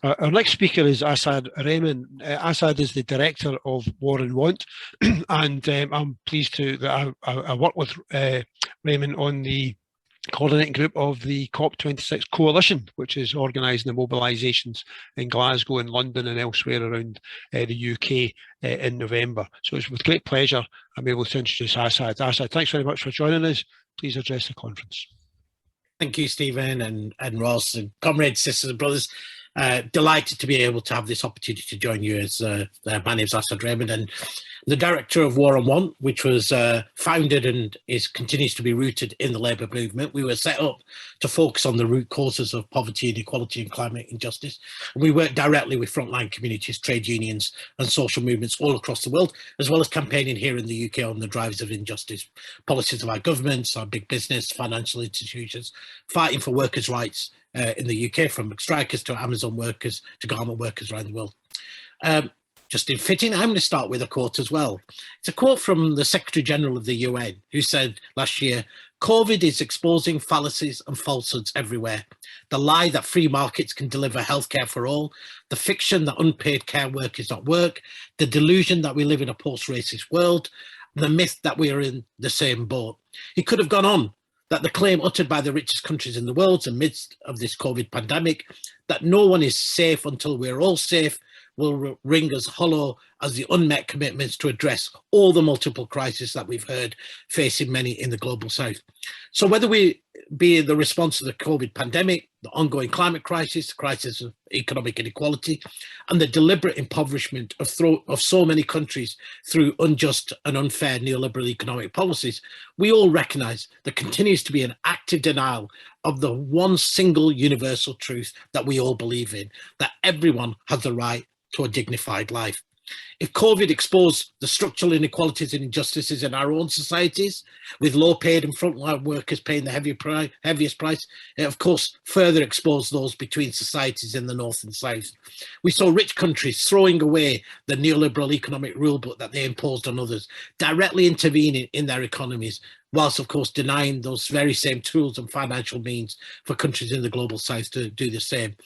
Our next speaker is Asad Rehman. Asad is the director of War and Want, and I'm pleased that I work with Rehman on the coordinating group of the COP26 coalition, which is organising the mobilisations in Glasgow and London and elsewhere around the UK in November. So it's with great pleasure I'm able to introduce Asad. Asad, thanks very much for joining us. Please address the conference. Thank you, Stephen and Ross and comrades, sisters and brothers. Delighted to be able to have this opportunity to join you. As my name is Asad Rehman, and the director of War and Want, which was founded and continues to be rooted in the labour movement. We were set up to focus on the root causes of poverty, inequality and climate injustice. And we work directly with frontline communities, trade unions and social movements all across the world, as well as campaigning here in the UK on the drivers of injustice, policies of our governments, our big business, financial institutions, fighting for workers' rights in the UK, from strikers to Amazon workers to garment workers around the world. Just in fitting, I'm going to start with a quote as well. It's a quote from the Secretary General of the UN, who said last year, "COVID is exposing fallacies and falsehoods everywhere. The lie that free markets can deliver healthcare for all, the fiction that unpaid care work is not work, the delusion that we live in a post-racist world, the myth that we are in the same boat." He could have gone on, that the claim uttered by the richest countries in the world amidst of this COVID pandemic, that no one is safe until we're all safe, will ring as hollow as the unmet commitments to address all the multiple crises that we've heard facing many in the global south. So whether we be the response to the COVID pandemic, the ongoing climate crisis, the crisis of economic inequality, and the deliberate impoverishment of so many countries through unjust and unfair neoliberal economic policies, we all recognise there continues to be an active denial of the one single universal truth that we all believe in, that everyone has the right to a dignified life. If COVID exposed the structural inequalities and injustices in our own societies, with low paid and frontline workers paying the heaviest price, it of course further exposed those between societies in the north and south. We saw rich countries throwing away the neoliberal economic rulebook that they imposed on others, directly intervening in their economies, whilst of course denying those very same tools and financial means for countries in the global south to do the same.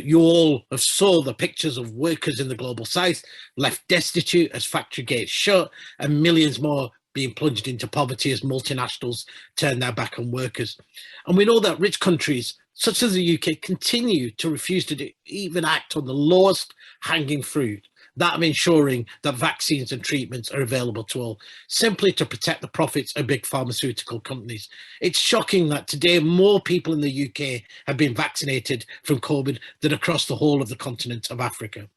You all have saw the pictures of workers in the global south left destitute as factory gates shut, and millions more being plunged into poverty as multinationals turn their back on workers. And we know that rich countries such as the UK continue to refuse to even act on the lowest hanging fruit, that of ensuring that vaccines and treatments are available to all, simply to protect the profits of big pharmaceutical companies. It's shocking that today more people in the UK have been vaccinated from COVID than across the whole of the continent of Africa,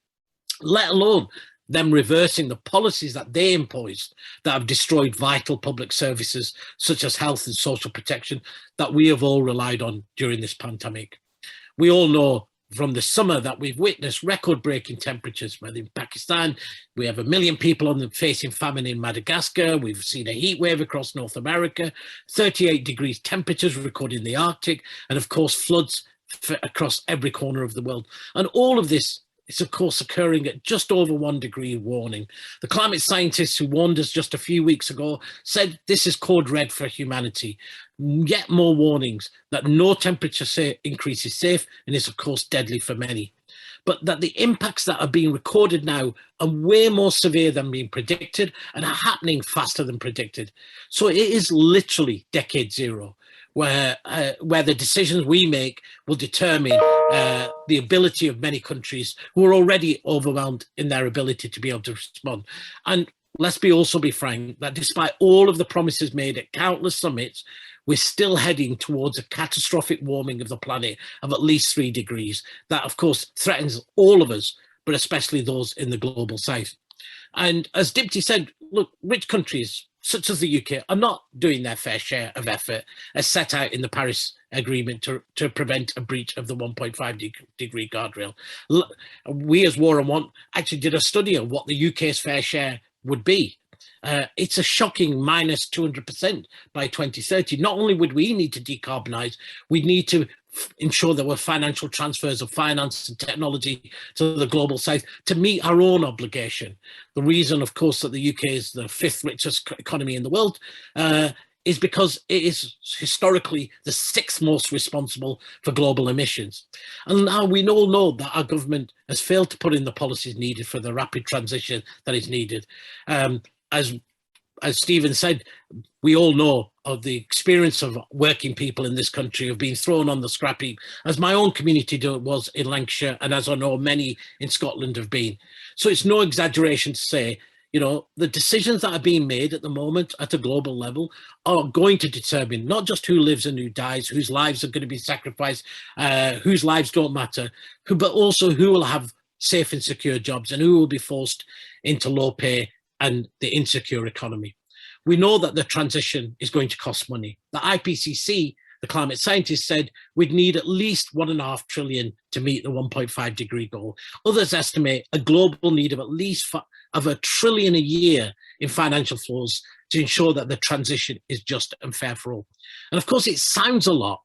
let alone them reversing the policies that they imposed that have destroyed vital public services such as health and social protection that we have all relied on during this pandemic. We all know from the summer that we've witnessed record-breaking temperatures, whether in Pakistan, we have 1 million people facing famine in Madagascar, we've seen a heat wave across North America, 38 degrees temperatures recorded in the Arctic, and of course floods across every corner of the world. And all of this is of course occurring at just over 1 degree warning. The climate scientists who warned us just a few weeks ago said this is code red for humanity. Yet more warnings that no temperature increase is safe and is of course deadly for many. But that the impacts that are being recorded now are way more severe than being predicted and are happening faster than predicted. So it is literally decade zero, where the decisions we make will determine the ability of many countries who are already overwhelmed in their ability to be able to respond. And let's also be frank that despite all of the promises made at countless summits, we're still heading towards a catastrophic warming of the planet of at least 3 degrees. That, of course, threatens all of us, but especially those in the global south. And as Dipti said, look, rich countries such as the UK are not doing their fair share of effort as set out in the Paris Agreement to prevent a breach of the 1.5 degree guardrail. We as War and Want actually did a study of what the UK's fair share would be. It's a shocking minus 200% by 2030. Not only would we need to decarbonise, we need to ensure there were financial transfers of finance and technology to the global south to meet our own obligation. The reason, of course, that the UK is the 5th richest economy in the world is because it is historically the sixth most responsible for global emissions. And now we all know that our government has failed to put in the policies needed for the rapid transition that is needed. As Stephen said, we all know of the experience of working people in this country of being thrown on the scrap heap, as my own community was in Lancashire, and as I know many in Scotland have been. So it's no exaggeration to say, you know, the decisions that are being made at the moment at a global level are going to determine not just who lives and who dies, whose lives are going to be sacrificed, whose lives don't matter, but also who will have safe and secure jobs and who will be forced into low pay and the insecure economy. We know that the transition is going to cost money. The IPCC, the climate scientists, said we'd need at least 1.5 trillion to meet the 1.5 degree goal. Others estimate a global need of at least of $1 trillion a year in financial flows to ensure that the transition is just and fair for all. And of course, it sounds a lot,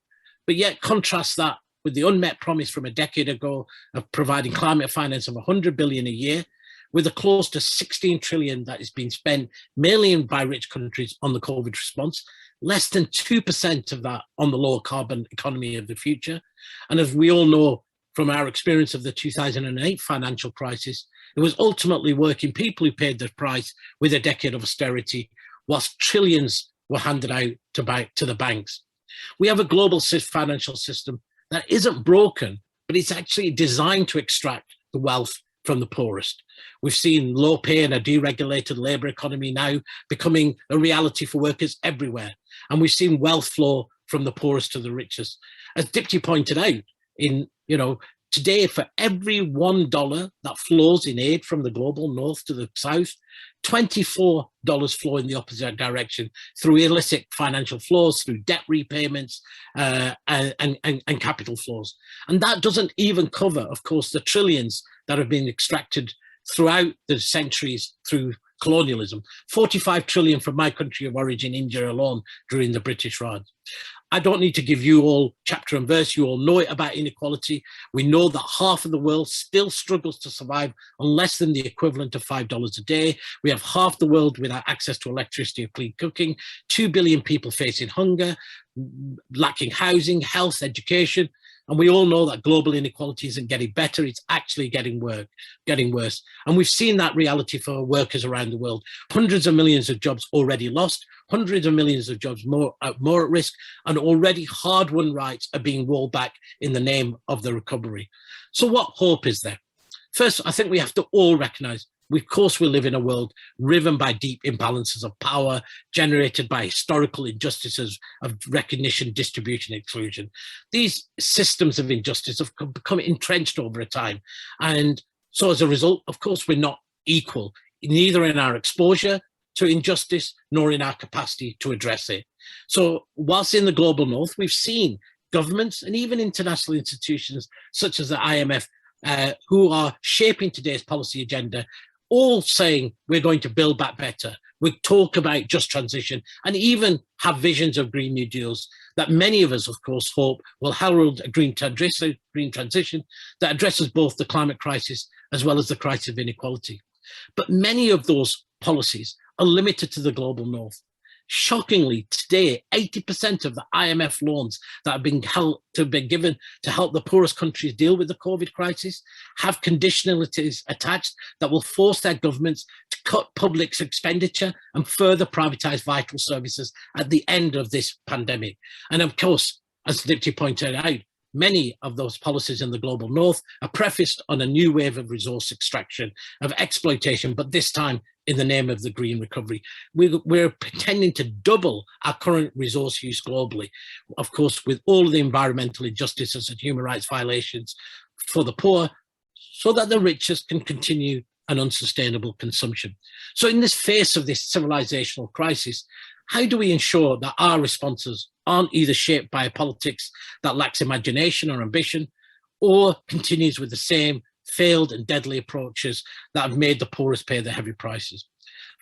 but yet contrast that with the unmet promise from a decade ago of providing climate finance of 100 billion a year, with a close to 16 trillion that is being spent mainly by rich countries on the COVID response, less than 2% of that on the lower carbon economy of the future. And as we all know from our experience of the 2008 financial crisis, it was ultimately working people who paid the price with a decade of austerity, whilst trillions were handed out to the banks. We have a global financial system that isn't broken, but it's actually designed to extract the wealth from the poorest. We've seen low pay and a deregulated labour economy now becoming a reality for workers everywhere. And we've seen wealth flow from the poorest to the richest. As Dipti pointed out, today for every $1 that flows in aid from the global north to the south, $24 flow in the opposite direction through illicit financial flows, through debt repayments and capital flows. And that doesn't even cover, of course, the trillions that have been extracted throughout the centuries through colonialism. 45 trillion from my country of origin, India alone, during the British Raj. I don't need to give you all chapter and verse. You all know it about inequality. We know that half of the world still struggles to survive on less than the equivalent of $5 a day. We have half the world without access to electricity or clean cooking, 2 billion people facing hunger, lacking housing, health, education. And we all know that global inequality isn't getting better, it's actually getting worse. And we've seen that reality for workers around the world. Hundreds of millions of jobs already lost, hundreds of millions of jobs more at risk, and already hard-won rights are being rolled back in the name of the recovery. So what hope is there? First, I think we have to all recognise, of course, we live in a world riven by deep imbalances of power, generated by historical injustices of recognition, distribution, exclusion. These systems of injustice have become entrenched over a time. And so as a result, of course, we're not equal, neither in our exposure to injustice, nor in our capacity to address it. So whilst in the global north, we've seen governments and even international institutions such as the IMF who are shaping today's policy agenda, all saying we're going to build back better. We talk about just transition and even have visions of Green New Deals that many of us, of course, hope will herald a green transition that addresses both the climate crisis as well as the crisis of inequality. But many of those policies are limited to the global north. Shockingly, today, 80% of the IMF loans that have been given to help the poorest countries deal with the COVID crisis have conditionalities attached that will force their governments to cut public expenditure and further privatize vital services at the end of this pandemic. And of course, as Dipti pointed out, many of those policies in the global north are prefaced on a new wave of resource extraction, of exploitation, but this time in the name of the green recovery. We're pretending to double our current resource use globally, of course, with all of the environmental injustices and human rights violations for the poor, so that the richest can continue an unsustainable consumption. So in this face of this civilizational crisis, how do we ensure that our responses aren't either shaped by a politics that lacks imagination or ambition, or continues with the same failed and deadly approaches that have made the poorest pay the heavy prices?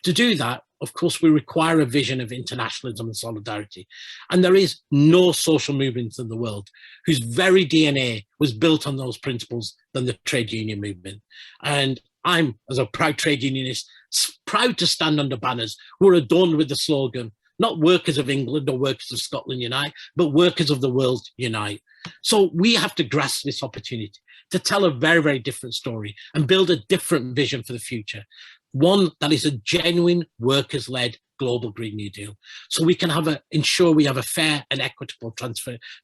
To do that, of course, we require a vision of internationalism and solidarity. And there is no social movement in the world whose very DNA was built on those principles than the trade union movement. And I'm, as a proud trade unionist, proud to stand under banners who are adorned with the slogan, not workers of England or workers of Scotland unite, but workers of the world unite. So we have to grasp this opportunity to tell a very, very different story and build a different vision for the future. One that is a genuine workers-led global Green New Deal. So we can ensure we have a fair and equitable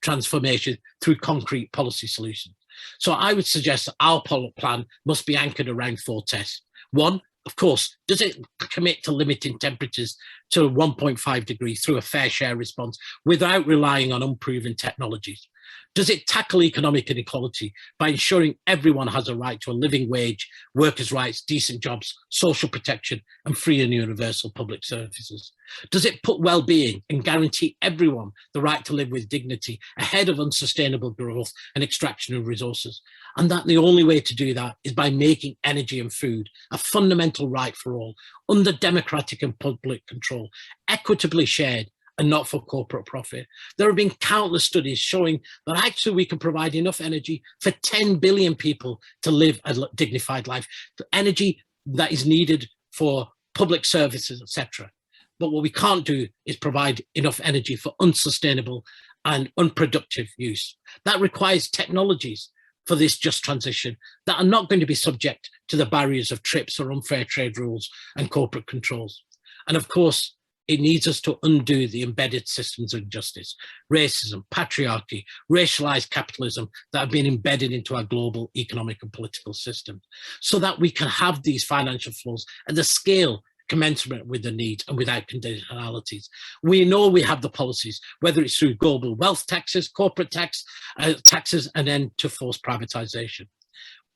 transformation through concrete policy solutions. So I would suggest that our plan must be anchored around 4 tests. One, of course, does it commit to limiting temperatures to 1.5 degrees through a fair share response without relying on unproven technologies? Does it tackle economic inequality by ensuring everyone has a right to a living wage, workers' rights, decent jobs, social protection, and free and universal public services? Does it put well-being and guarantee everyone the right to live with dignity ahead of unsustainable growth and extraction of resources? And that the only way to do that is by making energy and food a fundamental right for all, under democratic and public control, equitably shared, and not for corporate profit. There have been countless studies showing that actually we can provide enough energy for 10 billion people to live a dignified life, the energy that is needed for public services, etc. But what we can't do is provide enough energy for unsustainable and unproductive use. That requires technologies for this just transition that are not going to be subject to the barriers of TRIPS or unfair trade rules and corporate controls. And of course, it needs us to undo the embedded systems of injustice, racism, patriarchy, racialized capitalism that have been embedded into our global economic and political system, so that we can have these financial flows at the scale commensurate with the needs and without conditionalities. We know we have the policies, whether it's through global wealth taxes, corporate taxes, and then to force privatization.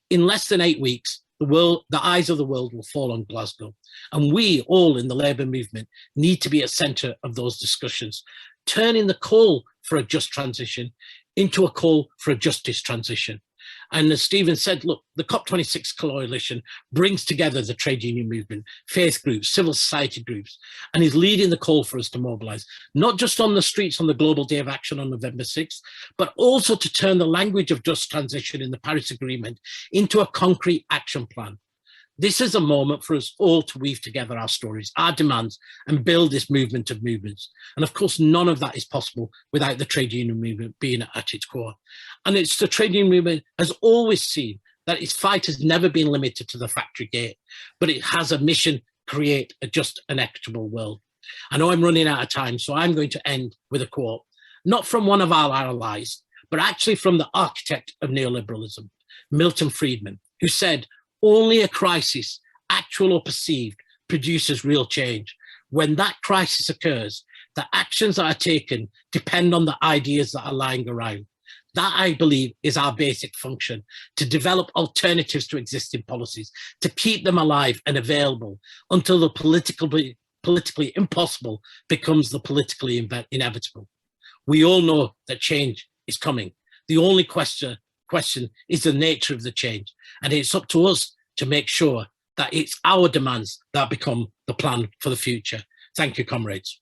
In less than 8 weeks, the eyes of the world will fall on Glasgow. And we all in the Labour movement need to be at centre of those discussions, turning the call for a just transition into a call for a justice transition. And as Stephen said, look, the COP26 coalition brings together the trade union movement, faith groups, civil society groups, and is leading the call for us to mobilise, not just on the streets on the Global Day of Action on November 6th, but also to turn the language of just transition in the Paris Agreement into a concrete action plan. This is a moment for us all to weave together our stories, our demands, and build this movement of movements. And of course, none of that is possible without the trade union movement being at its core. And it's the trade union movement has always seen that its fight has never been limited to the factory gate, but it has a mission to create a just and equitable world. I know I'm running out of time, so I'm going to end with a quote, not from one of our allies, but actually from the architect of neoliberalism, Milton Friedman, who said, "Only a crisis, actual or perceived, produces real change. When that crisis occurs, the actions that are taken depend on the ideas that are lying around." That, I believe, is our basic function, to develop alternatives to existing policies, to keep them alive and available until the politically impossible becomes the politically inevitable. We all know that change is coming. The only question is the nature of the change. And it's up to us to make sure that it's our demands that become the plan for the future. Thank you, comrades.